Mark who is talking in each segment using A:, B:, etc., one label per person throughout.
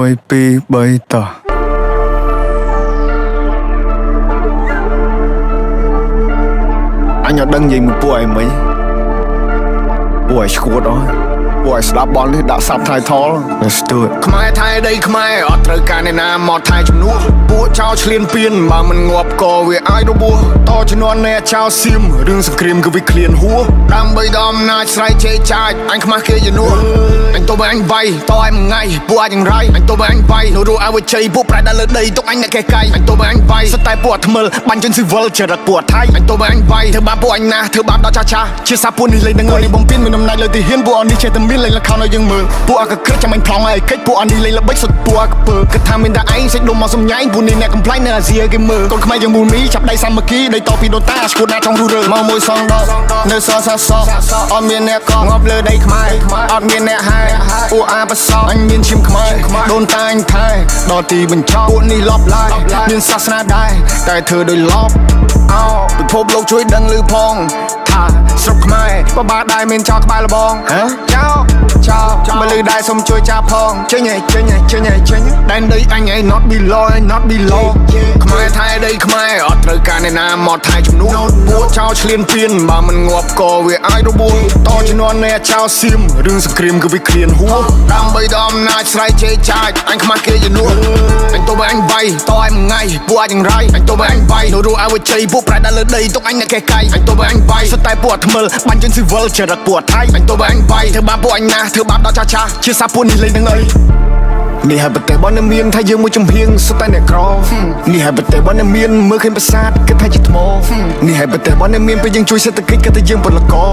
A: 1 2 3តោះអញអត់ដឹងនិយាយមួយពួកឯងមិនពួកឯងឈួតអស់ពួកឯងស្ដាប់បលនេះដាក់ subtitle Let's do it ខ្មែរថៃដីខ្មែរអត់ត្រូវការអ្នកណាមកថៃជំនួសពួកចោលឆ្លៀនពៀនបើមិនងាប់ក៏វាអាចរបួសតជំនាន់អ្នកចោលសៀមរឿងសង្គ្រាមគឺវាឃ្លានហួរដើម្បីដល់អំណាចស្រែកជេរចាចអញខ្មាស់គេជំនួសអញទៅបើអញវាយតឲ្យមួយថ្ងៃពួកអាចយ៉ាងไรអញទៅបើអញវាយនៅរស់អវិជ័យពួកប្រែដល់លើដីទុកអញអ្នកកែកាយអញទៅបើអញវាយស្តែពួកថ្មិលបាញ់ជនស៊ីវិលចរិតពួកថៃអញទៅបើអញវាយធ្វើបាបពួកអញណាធ្វើបាបដល់ចាស់ជាសាពួកនេះលេងនឹងនេះបំពេញមានអំណាចលើទីហ៊ានពួកអននេះចេះតែមានលេងលខោឲ្យយើងមើលពួកអកក្រឹកចាំអញប្លង់ឲ្យកិច្ចពួកអននេះលេងល្បិចសុទ្ធពួកអកពើគិតថាមានតែឯងសេចដុំមកសំញ៉ៃពួកនេះអ្នកកំ ប្លែងនៅអាស៊ីគេមើលកូនខ្មែរយើងមូលមីចាប់ដៃសាមគ្គីដៃតពីដូនតាឈ្មោះណាចង់រស់រើមកមួយសងដកនៅសសសអត់មានអ្នកកងងាប់លើដីខ្មែរអត់មានអ្នកហែពួកអាបសអញមានឈាមខ្មែរដូនតាអញថែដល់ទីបញ្ចប់ពួកនេះលប់ឡាយមានសាសនាដែរតែធ្វើដោយលប់អោពិភពលោកជួយដឹងឮផងថាស្រុកខ្មែរបបាដែរមានចោលក្បែរលបងចោលមកលឺដែរសុំជួយចាប់ផងចេញដែនដីអញឯង not below ខ្មែរថៃដីខ្មែរអត់ត្រូវការអ្នកណាមកថៃជំនួសពួកចោលឆ្លៀនពៀនបើមិនងាប់ក៏វាអាចរបួសតជំនាន់អ្នកចោលសៀមរឿងសង្គ្រាមគឺវាឃ្លានហួរដើម្បីដល់អំណាចស្រែកជេរចាចអញខ្មាស់គេជំនួសអញទៅបើអញវាយតឲ្យមួយថ្ងៃពួកអាចយ៉ាងไรអញទៅបើអញវាយនៅរស់អវិជ័យពួកប្រែដល់លើដីទុកអញអ្នកកែកាយអញទៅបើអញវាយស្តែពួកថ្មិលបាញ់ជនស៊ីវិលចរិតពួកថៃអញទៅបើអញវាយធ្វើបាបពួកអញណាធ្វើបាបដល់ចាស់ជាសាពួកនេះលេងនឹងអីនេះហើយប្រទេសបនមានថាយើងមួយចំហៀងសុទ្ធតែអ្នកក្រនេះហើយប្រទេសបនមានមើលឃើញប្រាសាទគិតថាជាថ្មនេះហើយប្រទេសបនមានពេលយើងជួយសេដ្ឋកិច្ចគិតថាយើងពលករ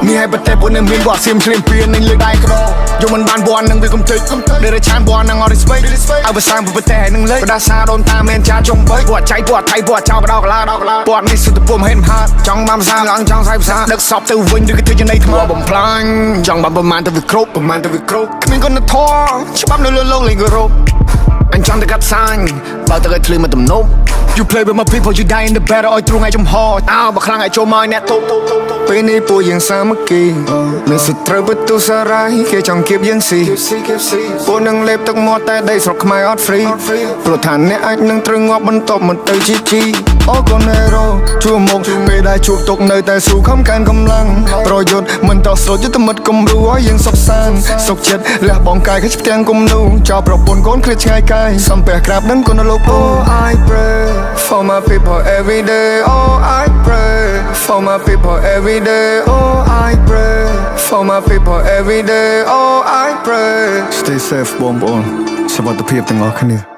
A: នេះហើយប្រទេសបនមានវត្តសៀមឆ្លៀនពៀននឹងលើដៃក្រយកមិនបានវត្តនឹងវាកំទេចដែលរឆានវត្តនឹងអត់ respect ឲ្យភាសាប្រទេសនឹងលេខបដាសាដូនតាមានចាចុងបីវត្តចៃវត្តថៃវត្តចោលបដោកឡាវត្តនេះសុទ្ធតែពុំហេតុហាត់ចង់បានភាសាឡើងចង់សាយភាសាដឹកសពទៅវិញឬក៏ធ្វើចំណៃថ្មបំផ្លាញចង់បានប្រមាណទៅវាគ្រប់គ្មានគុណធម៌ច្បាប់នៅលើលោកលេងគោរពអញចង់តែកាត់សាញ់បើទៅឲ្យធ្លឺមកទំនប់ You play with my people you die in the battle ឲ្យទ្រង់ឲ្យចំហអោបើខ្លាំងឲ្យចូលមកអ្នកទប់ពេលនេះពួកយើងសាមគ្គីមានសត្រូវបន្ទុសារាយគេចង់គៀបយើងស៊ីពួកនឹងលេបទឹកមាត់តែដីស្រុកខ្មែរអត់ free ព្រោះថាអ្នកអាចនឹងត្រូវងាប់បន្ទាប់មកទៅជីអូកូនហេរ៉ូជួមកពេលដែលជួបទុកនៅតែស៊ូខំកានកម្លាំងប្រយុទ្ធមិនតស្រូតយុទ្ធមិត្តគំរូឲ្យយើងសុខសាន្តសុខចិត្តលះបងកាយគេផ្ទាំងគំនូចោលប្រពន្ធកូនឃ្លាតឆ្ងាយកាយសំពះក្រាបនឹងគុណលោក Oh I pray for my people every day Oh I pray for my people every day Oh I pray for my people every day Oh I pray Stay safe បងប្អូនសុខភាពទាំងអស់គ្នា